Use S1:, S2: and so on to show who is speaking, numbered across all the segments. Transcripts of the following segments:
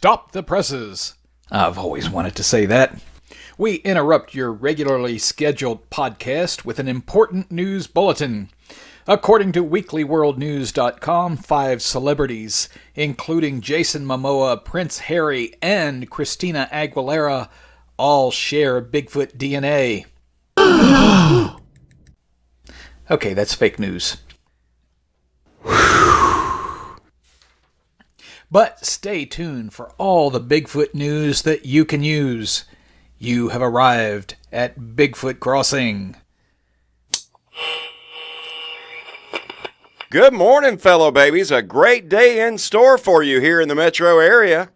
S1: Stop the presses. I've always wanted to say that. We interrupt your regularly scheduled podcast with an important news bulletin. According to weeklyworldnews.com, 5 celebrities, including Jason Momoa, Prince Harry, and Christina Aguilera, all share Bigfoot DNA. Okay, that's fake news. But stay tuned for all the Bigfoot news that you can use. You have arrived at Bigfoot Crossing.
S2: Good morning, fellow babies. A great day in store for you here in the metro area.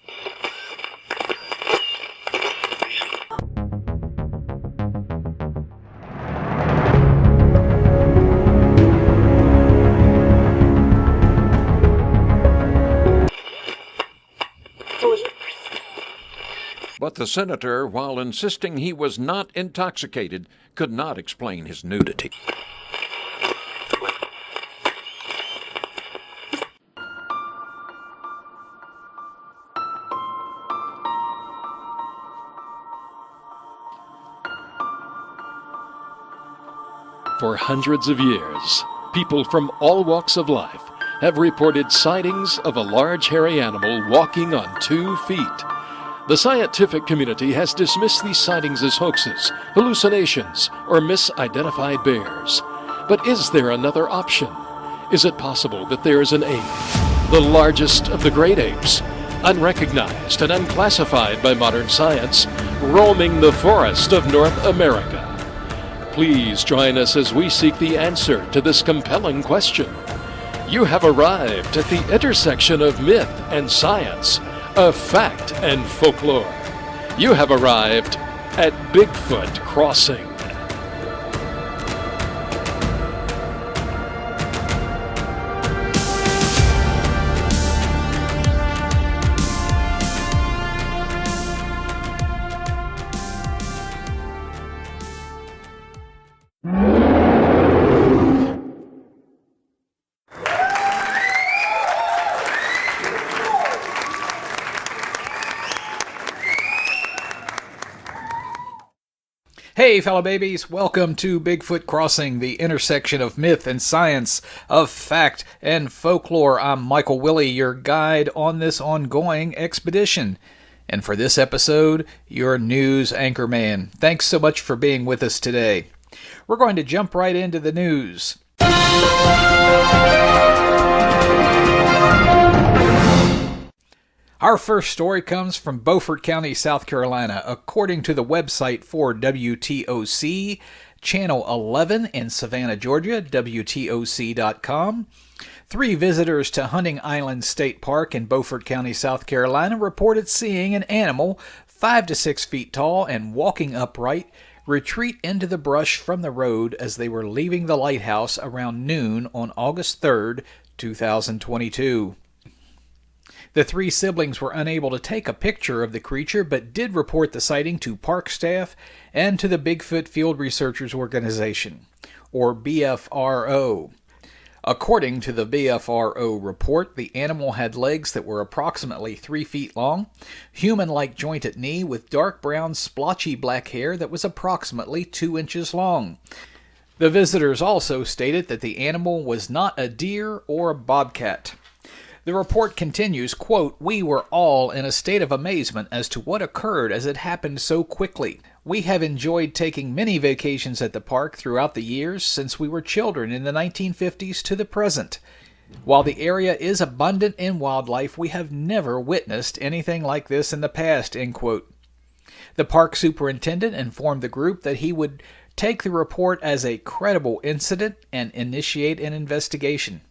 S3: But the senator, while insisting he was not intoxicated, could not explain his nudity. For hundreds of years, people from all walks of life have reported sightings of a large hairy animal walking on 2 feet. The scientific community has dismissed these sightings as hoaxes, hallucinations, or misidentified bears. But is there another option? Is it possible that there is an ape, the largest of the great apes, unrecognized and unclassified by modern science, roaming the forest of North America? Please join us as we seek the answer to this compelling question. You have arrived at the intersection of myth and science, of fact and folklore. You have arrived at Bigfoot Crossing.
S1: Hey, fellow babies, welcome to Bigfoot Crossing, the intersection of myth and science, of fact and folklore. I'm Michael Willey, your guide on this ongoing expedition. And for this episode, your news anchorman. Thanks so much for being with us today. We're going to jump right into the news. Our first story comes from Beaufort County, South Carolina. According to the website for WTOC, Channel 11 in Savannah, Georgia, WTOC.com, 3 visitors to Hunting Island State Park in Beaufort County, South Carolina, reported seeing an animal 5 to 6 feet tall and walking upright retreat into the brush from the road as they were leaving the lighthouse around noon on August 3rd, 2022. The 3 siblings were unable to take a picture of the creature, but did report the sighting to park staff and to the Bigfoot Field Researchers Organization, or BFRO. According to the BFRO report, the animal had legs that were approximately 3 feet long, human-like jointed knee with dark brown splotchy black hair that was approximately 2 inches long. The visitors also stated that the animal was not a deer or a bobcat. The report continues, quote, "We were all in a state of amazement as to what occurred as it happened so quickly. We have enjoyed taking many vacations at the park throughout the years since we were children in the 1950s to the present. While the area is abundant in wildlife, we have never witnessed anything like this in the past," end quote. The park superintendent informed the group that he would take the report as a credible incident and initiate an investigation.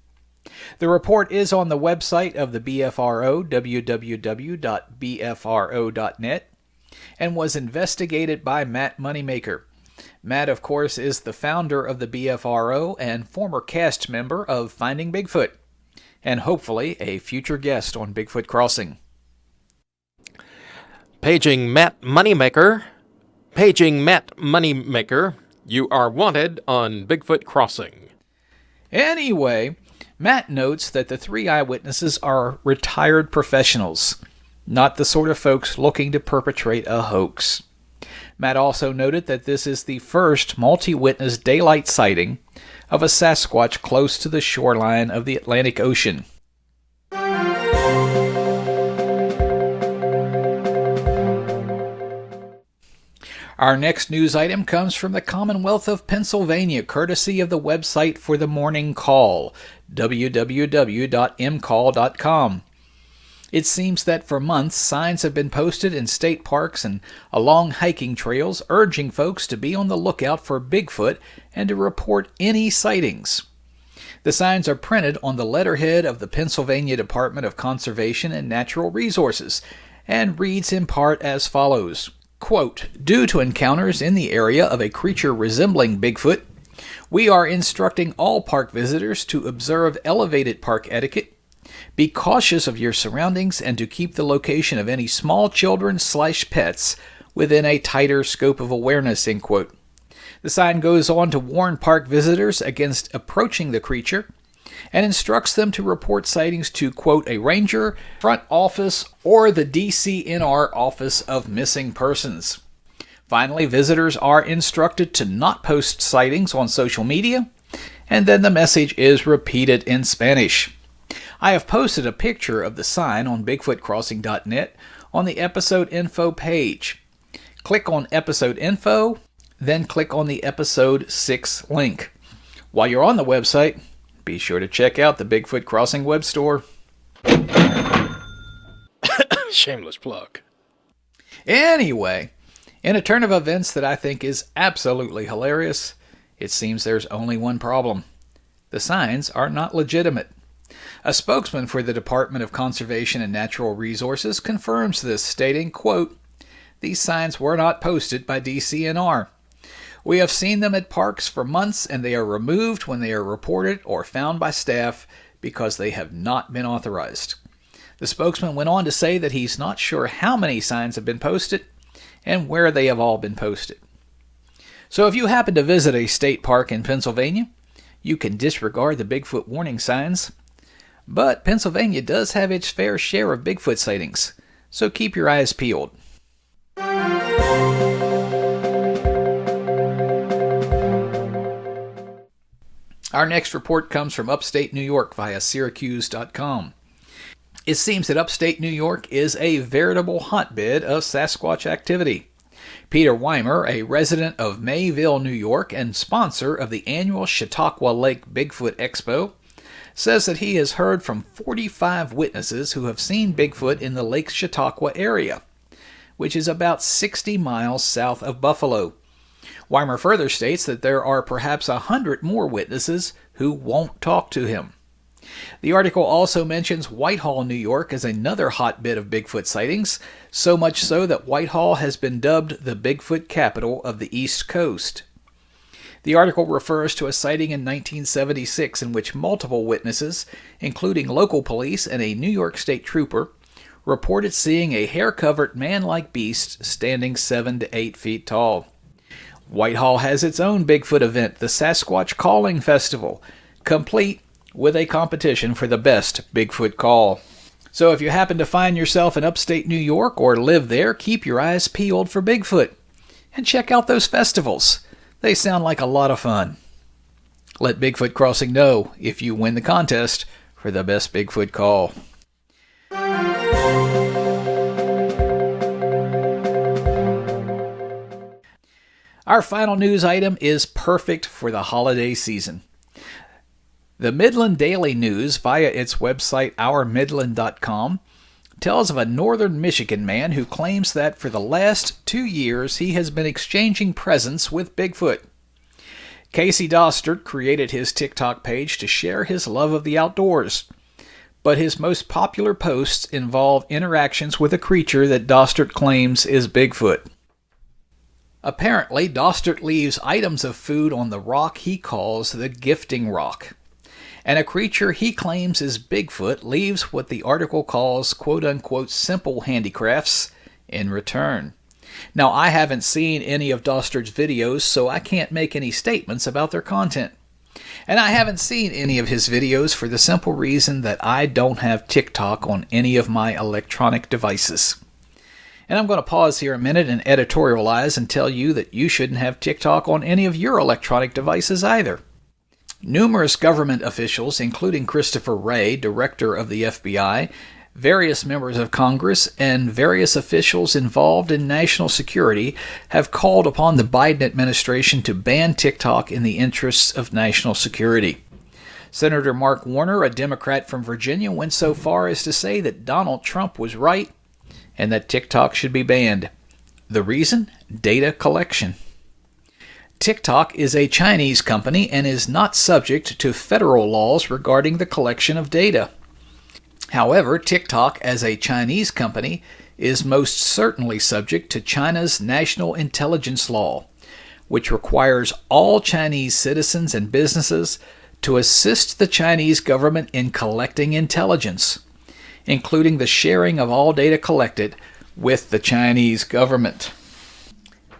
S1: The report is on the website of the BFRO, www.bfro.net, and was investigated by Matt Moneymaker. Matt, of course, is the founder of the BFRO and former cast member of Finding Bigfoot, and hopefully a future guest on Bigfoot Crossing.
S4: Paging Matt Moneymaker. Paging Matt Moneymaker. You are wanted on Bigfoot Crossing.
S1: Anyway, Matt notes that the 3 eyewitnesses are retired professionals. not the sort of folks looking to perpetrate a hoax. Matt also noted that this is the first multi-witness daylight sighting of a Sasquatch close to the shoreline of the Atlantic Ocean. Our next news item comes from the Commonwealth of Pennsylvania, courtesy of the website for the Morning Call, www.mcall.com. It seems that for months, signs have been posted in state parks and along hiking trails urging folks to be on the lookout for Bigfoot and to report any sightings. The signs are printed on the letterhead of the Pennsylvania Department of Conservation and Natural Resources and reads in part as follows. Quote, "Due to encounters in the area of a creature resembling Bigfoot, we are instructing all park visitors to observe elevated park etiquette, be cautious of your surroundings, and to keep the location of any small children/pets within a tighter scope of awareness," end quote. The sign goes on to warn park visitors against approaching the creature and instructs them to report sightings to, quote, "a ranger, front office, or the DCNR Office of Missing Persons." Finally, visitors are instructed to not post sightings on social media, and then the message is repeated in Spanish. I have posted a picture of the sign on BigfootCrossing.net on the episode info page. Click on episode info, then click on the episode 6 link. While you're on the website, be sure to check out the Bigfoot Crossing web store.
S3: Shameless plug.
S1: Anyway, in a turn of events that I think is absolutely hilarious, it seems there's only one problem. The signs are not legitimate. A spokesman for the Department of Conservation and Natural Resources confirms this, stating, quote, "These signs were not posted by DCNR. We have seen them at parks for months, and they are removed when they are reported or found by staff because they have not been authorized." The spokesman went on to say that he's not sure how many signs have been posted and where they have all been posted. So if you happen to visit a state park in Pennsylvania, you can disregard the Bigfoot warning signs. But Pennsylvania does have its fair share of Bigfoot sightings, so keep your eyes peeled. Our next report comes from upstate New York via Syracuse.com. It seems that upstate New York is a veritable hotbed of Sasquatch activity. Peter Weimer, a resident of Mayville, New York, and sponsor of the annual Chautauqua Lake Bigfoot Expo, says that he has heard from 45 witnesses who have seen Bigfoot in the Lake Chautauqua area, which is about 60 miles south of Buffalo. Weimer further states that there are perhaps 100 more witnesses who won't talk to him. The article also mentions Whitehall, New York as another hotbed of Bigfoot sightings, so much so that Whitehall has been dubbed the Bigfoot capital of the East Coast. The article refers to a sighting in 1976 in which multiple witnesses, including local police and a New York State trooper, reported seeing a hair-covered man-like beast standing 7 to 8 feet tall. Whitehall has its own Bigfoot event, the Sasquatch Calling Festival, complete with a competition for the best Bigfoot call. So if you happen to find yourself in upstate New York or live there, keep your eyes peeled for Bigfoot. And check out those festivals. They sound like a lot of fun. Let Bigfoot Crossing know if you win the contest for the best Bigfoot call. Our final news item is perfect for the holiday season. The Midland Daily News, via its website ourmidland.com, tells of a northern Michigan man who claims that for the last 2 years he has been exchanging presents with Bigfoot. Casey Dostert created his TikTok page to share his love of the outdoors, but his most popular posts involve interactions with a creature that Dostert claims is Bigfoot. Apparently, Dostert leaves items of food on the rock he calls the gifting rock, and a creature he claims is Bigfoot leaves what the article calls quote-unquote simple handicrafts in return. Now, I haven't seen any of Dostert's videos, so I can't make any statements about their content. And I haven't seen any of his videos for the simple reason that I don't have TikTok on any of my electronic devices. And I'm going to pause here a minute and editorialize and tell you that you shouldn't have TikTok on any of your electronic devices either. Numerous government officials, including Christopher Wray, director of the FBI, various members of Congress, and various officials involved in national security have called upon the Biden administration to ban TikTok in the interests of national security. Senator Mark Warner, a Democrat from Virginia, went so far as to say that Donald Trump was right and that TikTok should be banned. The reason? Data collection. TikTok is a Chinese company and is not subject to federal laws regarding the collection of data. However, TikTok, as a Chinese company, is most certainly subject to China's National Intelligence Law, which requires all Chinese citizens and businesses to assist the Chinese government in collecting intelligence, including the sharing of all data collected with the Chinese government.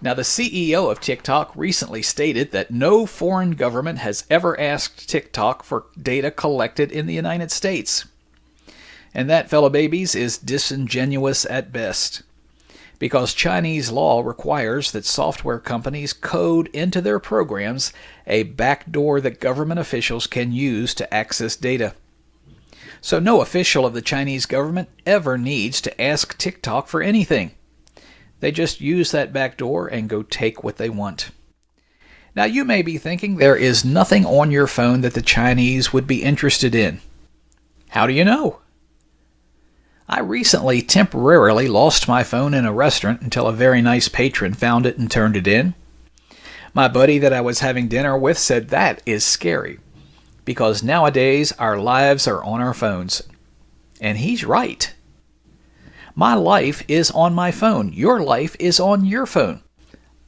S1: Now, the CEO of TikTok recently stated that no foreign government has ever asked TikTok for data collected in the United States. And that, fellow babies, is disingenuous at best, because Chinese law requires that software companies code into their programs a backdoor that government officials can use to access data. So no official of the Chinese government ever needs to ask TikTok for anything. They just use that backdoor and go take what they want. Now, you may be thinking there is nothing on your phone that the Chinese would be interested in. How do you know? I recently temporarily lost my phone in a restaurant until a very nice patron found it and turned it in. My buddy that I was having dinner with said that is scary, because nowadays our lives are on our phones. And he's right. My life is on my phone. Your life is on your phone.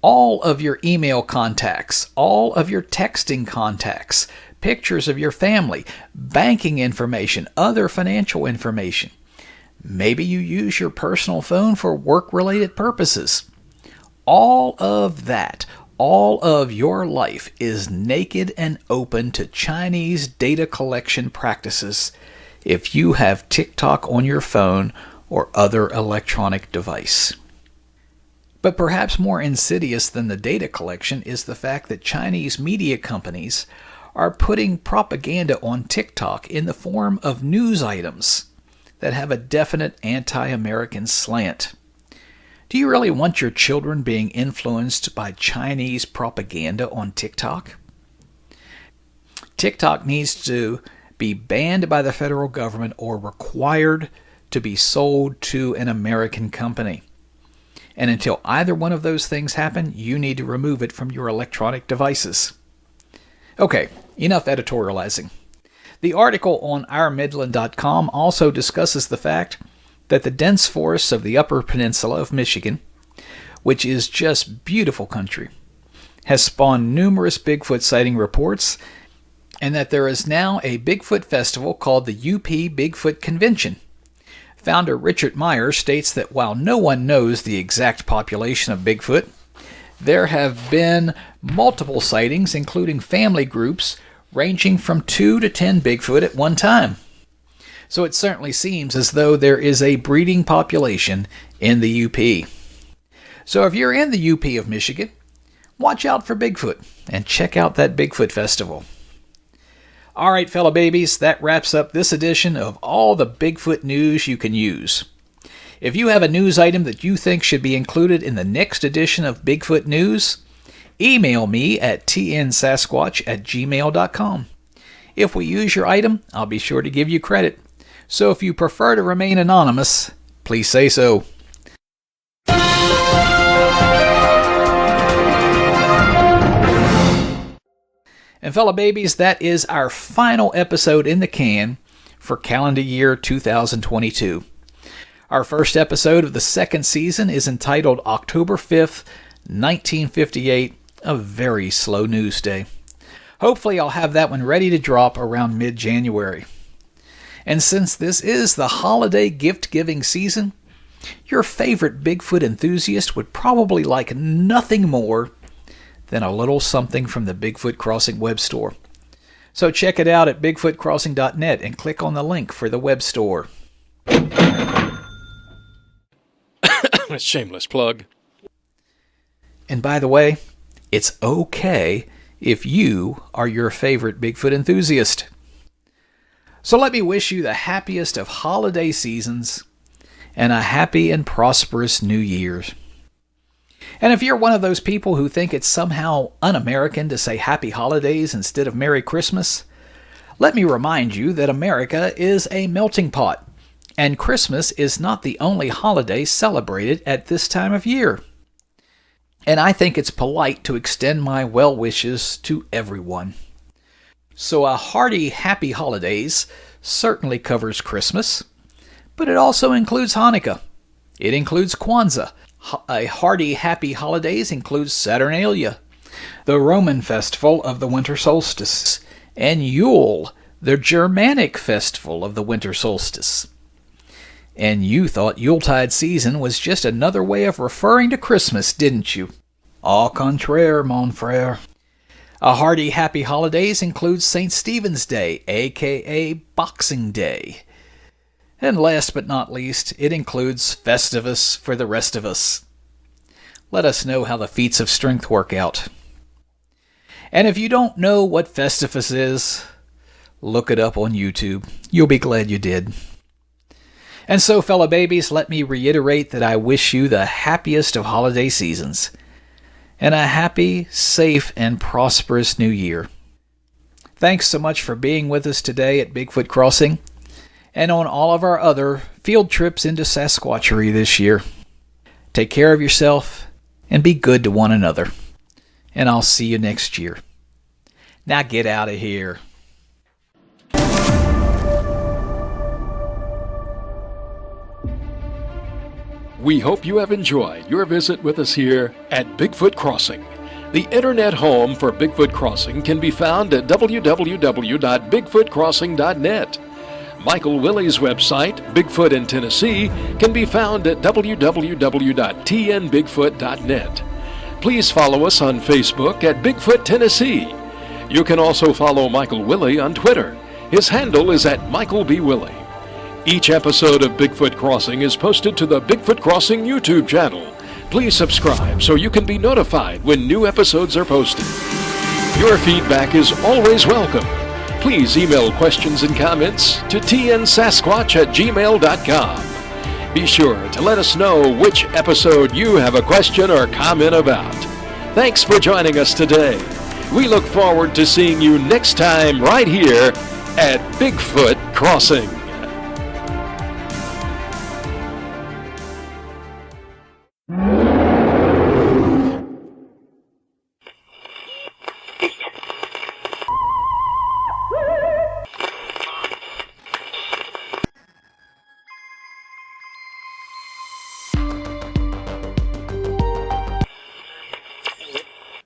S1: All of your email contacts, all of your texting contacts, pictures of your family, banking information, other financial information. Maybe you use your personal phone for work-related purposes. All of that, all of your life is naked and open to Chinese data collection practices if you have TikTok on your phone or other electronic device. But perhaps more insidious than the data collection is the fact that Chinese media companies are putting propaganda on TikTok in the form of news items that have a definite anti-American slant. Do you really want your children being influenced by Chinese propaganda on TikTok? TikTok needs to be banned by the federal government or required to be sold to an American company. And until either one of those things happen, you need to remove it from your electronic devices. Okay, enough editorializing. The article on OurMidland.com also discusses the fact that the dense forests of the Upper Peninsula of Michigan, which is just beautiful country, has spawned numerous Bigfoot sighting reports, and that there is now a Bigfoot festival called the UP Bigfoot Convention. Founder Richard Meyer states that while no one knows the exact population of Bigfoot, there have been multiple sightings, including family groups, ranging from 2 to 10 Bigfoot at one time. So it certainly seems as though there is a breeding population in the UP. So if you're in the UP of Michigan, watch out for Bigfoot and check out that Bigfoot festival. All right, fellow babies, that wraps up this edition of all the Bigfoot news you can use. If you have a news item that you think should be included in the next edition of Bigfoot News, email me at tnsasquatch@gmail.com. If we use your item, I'll be sure to give you credit. So if you prefer to remain anonymous, please say so. And fellow babies, that is our final episode in the can for calendar year 2022. Our first episode of the second season is entitled October 5th, 1958, a very slow news day. Hopefully I'll have that one ready to drop around mid-January. And since this is the holiday gift-giving season, your favorite Bigfoot enthusiast would probably like nothing more than a little something from the Bigfoot Crossing web store. So check it out at bigfootcrossing.net and click on the link for the web store.
S3: Shameless plug.
S1: And by the way, it's okay if you are your favorite Bigfoot enthusiast. So let me wish you the happiest of holiday seasons and a happy and prosperous New Year. And if you're one of those people who think it's somehow un-American to say Happy Holidays instead of Merry Christmas, let me remind you that America is a melting pot, and Christmas is not the only holiday celebrated at this time of year. And I think it's polite to extend my well wishes to everyone. So a hearty Happy Holidays certainly covers Christmas, but it also includes Hanukkah. It includes Kwanzaa. A hearty Happy Holidays includes Saturnalia, the Roman festival of the winter solstice, and Yule, the Germanic festival of the winter solstice. And you thought Yuletide season was just another way of referring to Christmas, didn't you? Au contraire, mon frère. A hearty Happy Holidays includes St. Stephen's Day, a.k.a. Boxing Day. And last but not least, it includes Festivus for the rest of us. Let us know how the feats of strength work out. And if you don't know what Festivus is, look it up on YouTube. You'll be glad you did. And so, fellow babies, let me reiterate that I wish you the happiest of holiday seasons and a happy, safe, and prosperous new year. Thanks so much for being with us today at Bigfoot Crossing and on all of our other field trips into Sasquatchery this year. Take care of yourself and be good to one another. And I'll see you next year. Now get out of here.
S3: We hope you have enjoyed your visit with us here at Bigfoot Crossing. The internet home for Bigfoot Crossing can be found at www.bigfootcrossing.net. Michael Willey's website, Bigfoot in Tennessee, can be found at www.tnbigfoot.net. Please follow us on Facebook at Bigfoot Tennessee. You can also follow Michael Willey on Twitter. His handle is at Michael B. Willey. Each episode of Bigfoot Crossing is posted to the Bigfoot Crossing YouTube channel. Please subscribe so you can be notified when new episodes are posted. Your feedback is always welcome. Please email questions and comments to tnsasquatch@gmail.com. Be sure to let us know which episode you have a question or comment about. Thanks for joining us today. We look forward to seeing you next time right here at Bigfoot Crossing.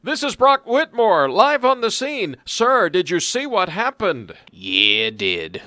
S4: This is Brock Whitmore, live on the scene. Sir, did you see what happened?
S1: Yeah, did.